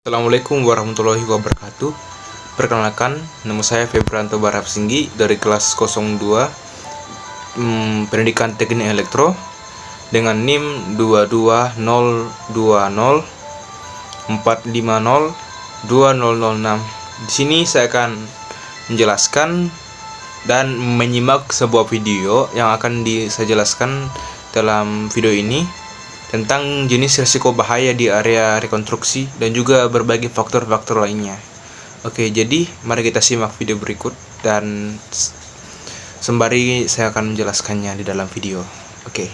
Assalamualaikum warahmatullahi wabarakatuh. Perkenalkan, nama saya Febranto Barapsinggi dari kelas 02 Pendidikan Teknik Elektro dengan NIM 2202045020006. Di sini saya akan menjelaskan dan menyimak sebuah video yang akan saya jelaskan dalam video ini tentang jenis risiko bahaya di area rekonstruksi dan juga berbagai faktor-faktor lainnya. Oke, jadi mari kita simak video berikut dan sembari saya akan menjelaskannya di dalam video. Oke.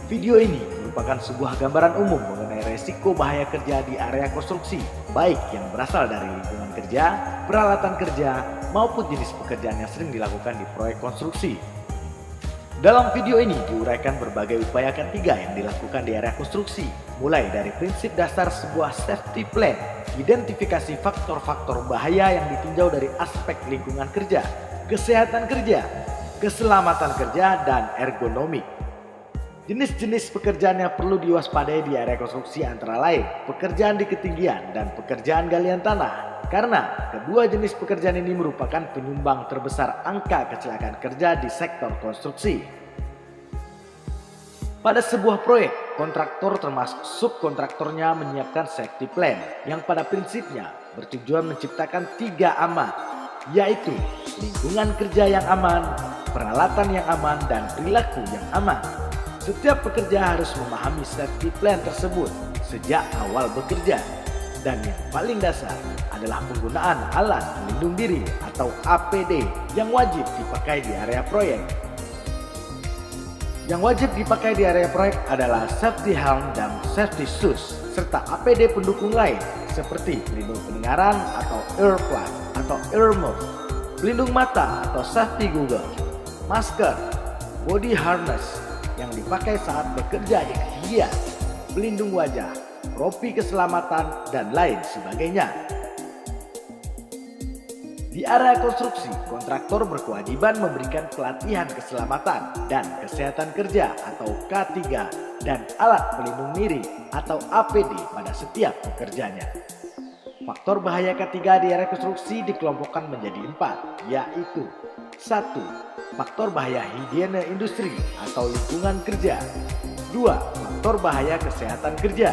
Video ini merupakan sebuah gambaran umum mengenai risiko bahaya kerja di area konstruksi, baik yang berasal dari lingkungan kerja, peralatan kerja, maupun jenis pekerjaan yang sering dilakukan di proyek konstruksi. Dalam video ini diuraikan berbagai upaya K3 yang dilakukan di area konstruksi, mulai dari prinsip dasar sebuah safety plan, identifikasi faktor-faktor bahaya yang ditinjau dari aspek lingkungan kerja, kesehatan kerja, keselamatan kerja, dan ergonomi. Jenis-jenis pekerjaan yang perlu diwaspadai di area konstruksi antara lain pekerjaan di ketinggian dan pekerjaan galian tanah. Karena kedua jenis pekerjaan ini merupakan penyumbang terbesar angka kecelakaan kerja di sektor konstruksi. Pada sebuah proyek, kontraktor termasuk subkontraktornya menyiapkan safety plan yang pada prinsipnya bertujuan menciptakan 3 aman, yaitu lingkungan kerja yang aman, peralatan yang aman, dan perilaku yang aman. Setiap pekerja harus memahami safety plan tersebut sejak awal bekerja. Dan yang paling dasar adalah penggunaan alat pelindung diri atau APD yang wajib dipakai di area proyek. Yang wajib dipakai di area proyek adalah safety helm dan safety shoes, serta APD pendukung lain seperti pelindung pendengaran atau earplug atau earmuff, pelindung mata atau safety goggle, masker, body harness yang dipakai saat bekerja di ketinggian, pelindung wajah, rompi keselamatan, dan lain sebagainya. Di area konstruksi, kontraktor berkewajiban memberikan pelatihan keselamatan dan kesehatan kerja atau K3 dan alat pelindung diri atau APD pada setiap pekerjanya. Faktor bahaya K3 di area konstruksi dikelompokkan menjadi 4, yaitu 1. Faktor bahaya higiene industri atau lingkungan kerja. 2. Faktor bahaya kesehatan kerja.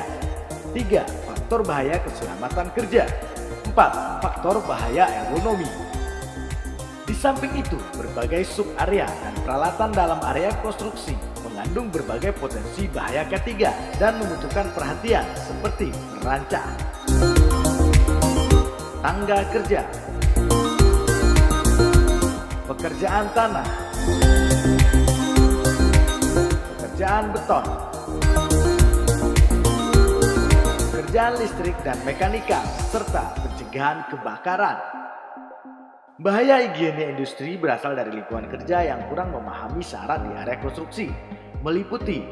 3. Faktor bahaya keselamatan kerja. 4. Faktor bahaya ergonomi. Di samping itu, berbagai sub-area dan peralatan dalam area konstruksi mengandung berbagai potensi bahaya K3 dan membutuhkan perhatian seperti perancang, tangga kerja, pekerjaan tanah, pekerjaan beton, pekerjaan listrik dan mekanikal, serta pencegahan kebakaran. Bahaya higiene industri berasal dari lingkungan kerja yang kurang memahami syarat di area konstruksi, meliputi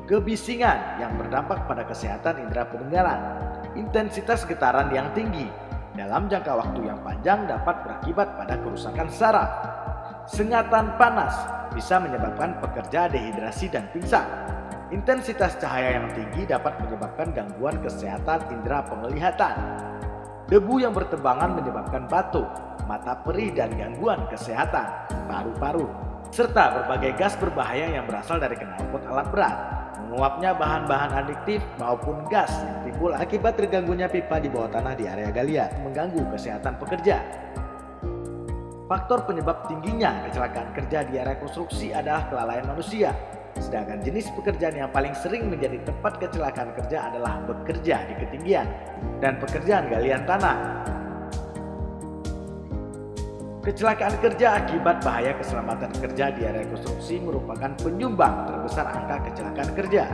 kebisingan yang berdampak pada kesehatan indera pendengaran, intensitas getaran yang tinggi, dalam jangka waktu yang panjang dapat berakibat pada kerusakan saraf, sengatan panas bisa menyebabkan pekerja dehidrasi dan pingsan. Intensitas cahaya yang tinggi dapat menyebabkan gangguan kesehatan indera penglihatan. Debu yang bertebangan menyebabkan batuk, mata perih, dan gangguan kesehatan paru-paru. Serta berbagai gas berbahaya yang berasal dari knalpot alat berat, menguapnya bahan-bahan adiktif maupun gas yang timbul akibat terganggunya pipa di bawah tanah di area galian mengganggu kesehatan pekerja. Faktor penyebab tingginya kecelakaan kerja di area konstruksi adalah kelalaian manusia. Sedangkan jenis pekerjaan yang paling sering menjadi tempat kecelakaan kerja adalah bekerja di ketinggian dan pekerjaan galian tanah. Kecelakaan kerja akibat bahaya keselamatan kerja di area konstruksi merupakan penyumbang terbesar angka kecelakaan kerja.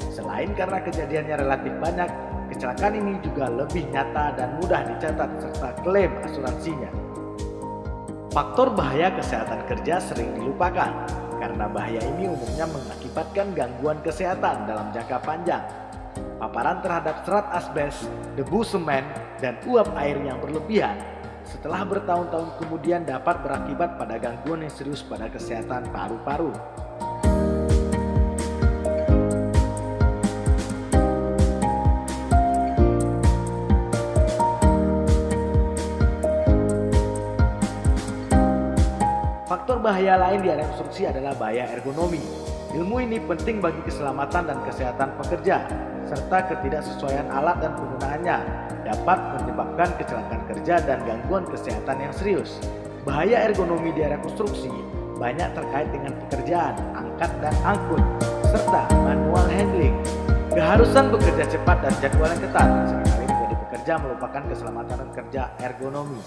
Selain karena kejadiannya relatif banyak, kecelakaan ini juga lebih nyata dan mudah dicatat serta klaim asuransinya. Faktor bahaya kesehatan kerja sering dilupakan, karena bahaya ini umumnya mengakibatkan gangguan kesehatan dalam jangka panjang. Paparan terhadap serat asbes, debu semen, dan uap air yang berlebihan setelah bertahun-tahun kemudian dapat berakibat pada gangguan yang serius pada kesehatan paru-paru. bahaya lain di area konstruksi adalah bahaya ergonomi. Ilmu ini penting bagi keselamatan dan kesehatan pekerja, serta ketidaksesuaian alat dan penggunaannya dapat menyebabkan kecelakaan kerja dan gangguan kesehatan yang serius. Bahaya ergonomi di area konstruksi banyak terkait dengan pekerjaan, angkat dan angkut, serta manual handling. Keharusan bekerja cepat dan jadwal yang ketat seringkali menjadi pekerja melupakan keselamatan kerja ergonomi.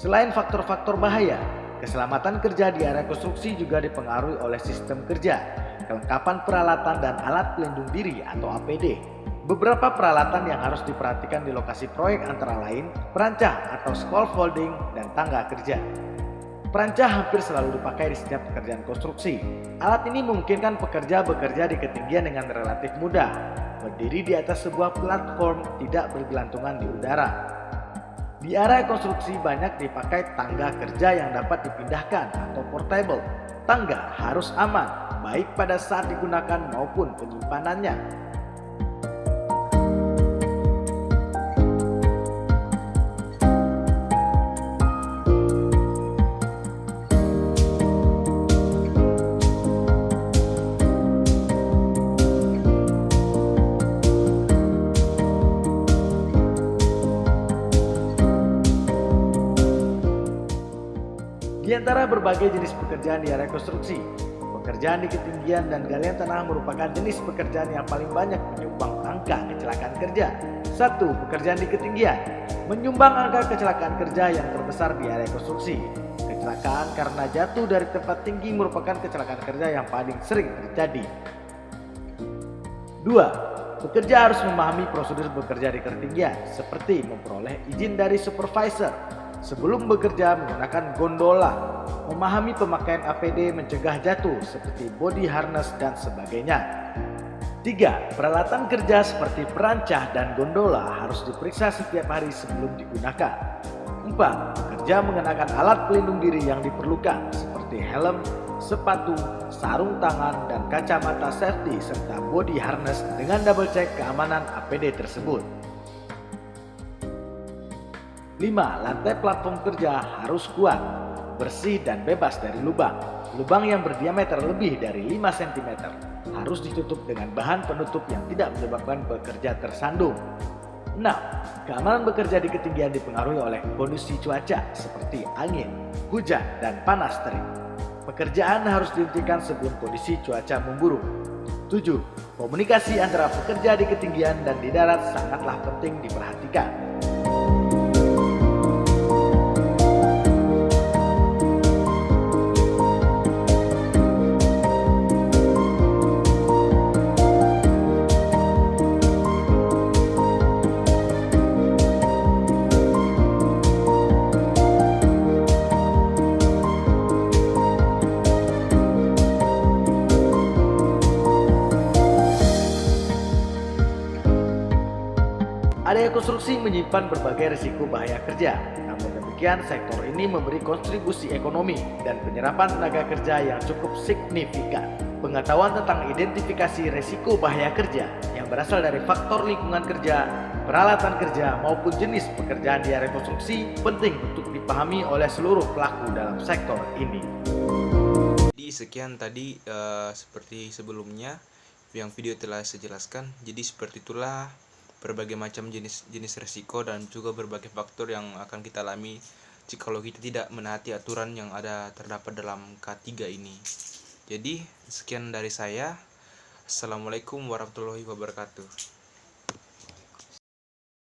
Selain faktor-faktor bahaya, keselamatan kerja di area konstruksi juga dipengaruhi oleh sistem kerja, kelengkapan peralatan dan alat pelindung diri atau APD. Beberapa peralatan yang harus diperhatikan di lokasi proyek antara lain perancah atau scaffolding dan tangga kerja. Perancah hampir selalu dipakai di setiap pekerjaan konstruksi. Alat ini memungkinkan pekerja bekerja di ketinggian dengan relatif mudah, berdiri di atas sebuah platform tidak bergelantungan di udara. Di area konstruksi banyak dipakai tangga kerja yang dapat dipindahkan atau portable. Tangga harus aman, baik pada saat digunakan maupun penyimpanannya. Di antara berbagai jenis pekerjaan di area konstruksi, pekerjaan di ketinggian dan galian tanah merupakan jenis pekerjaan yang paling banyak menyumbang angka kecelakaan kerja. 1. Pekerjaan di ketinggian menyumbang angka kecelakaan kerja yang terbesar di area konstruksi. Kecelakaan karena jatuh dari tempat tinggi merupakan kecelakaan kerja yang paling sering terjadi. 2. Pekerja harus memahami prosedur bekerja di ketinggian, seperti memperoleh izin dari supervisor sebelum bekerja menggunakan gondola, memahami pemakaian APD mencegah jatuh seperti body harness dan sebagainya. 3. Peralatan kerja seperti perancah dan gondola harus diperiksa setiap hari sebelum digunakan. 4. Pekerja mengenakan alat pelindung diri yang diperlukan seperti helm, sepatu, sarung tangan, dan kacamata safety serta body harness dengan double check keamanan APD tersebut. 5. Lantai platform kerja harus kuat, bersih dan bebas dari lubang. Lubang yang berdiameter lebih dari 5 cm harus ditutup dengan bahan penutup yang tidak menyebabkan pekerja tersandung. 6. Keamanan bekerja di ketinggian dipengaruhi oleh kondisi cuaca seperti angin, hujan, dan panas terik. Pekerjaan harus dihentikan sebelum kondisi cuaca memburuk. 7. Komunikasi antara pekerja di ketinggian dan di darat sangatlah penting diperhatikan. Area konstruksi menyimpan berbagai risiko bahaya kerja. Namun demikian, sektor ini memberi kontribusi ekonomi dan penyerapan tenaga kerja yang cukup signifikan. Pengetahuan tentang identifikasi risiko bahaya kerja yang berasal dari faktor lingkungan kerja, peralatan kerja, maupun jenis pekerjaan di area konstruksi penting untuk dipahami oleh seluruh pelaku dalam sektor ini. Jadi sekian tadi seperti sebelumnya yang video telah saya jelaskan. Jadi seperti itulah berbagai macam jenis resiko dan juga berbagai faktor yang akan kita alami jikalau kita tidak menaati aturan yang ada terdapat dalam K3 ini. Jadi sekian dari saya. Assalamualaikum warahmatullahi wabarakatuh.